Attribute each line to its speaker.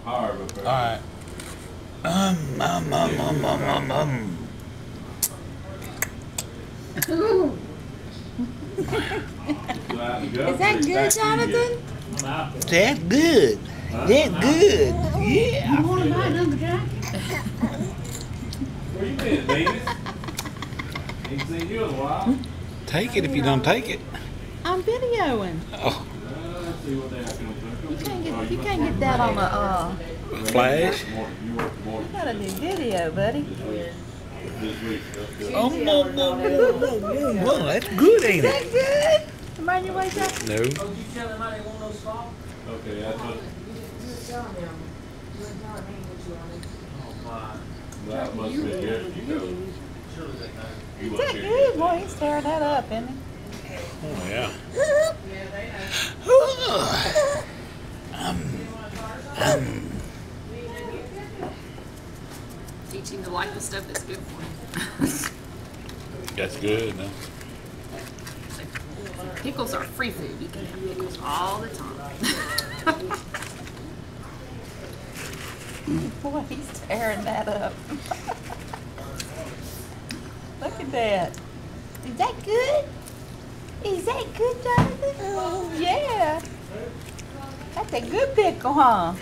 Speaker 1: hard up there.
Speaker 2: All right.
Speaker 3: Is that good, Jonathan?
Speaker 2: That's good. That's good. Yeah.
Speaker 4: You want to buy another jacket?
Speaker 1: Where you been, David? Ain't seen you in a while.
Speaker 2: Take it if you don't take it.
Speaker 3: I'm videoing.
Speaker 2: Oh,
Speaker 1: Let's see what they have to do.
Speaker 3: You can't get that on a
Speaker 2: flash.
Speaker 1: You work the morning
Speaker 3: you gotta do video, buddy.
Speaker 1: this week. That's good.
Speaker 2: Oh, well, that's good, ain't
Speaker 3: Is
Speaker 2: it?
Speaker 3: that good? Am I on your way, Jack?
Speaker 2: No.
Speaker 1: Okay, that's what. That must be years ago.
Speaker 3: Is that good? Boy, he's tearing that up, isn't he?
Speaker 2: Oh, yeah.
Speaker 5: Teach him to like the stuff that's good for him.
Speaker 2: That's good, no?
Speaker 5: Pickles are free food. You can have pickles all the time.
Speaker 3: Boy, he's tearing that up. Look at that. Is that good? Is that good, Jonathan? Oh, yeah. That's a good pickle, huh?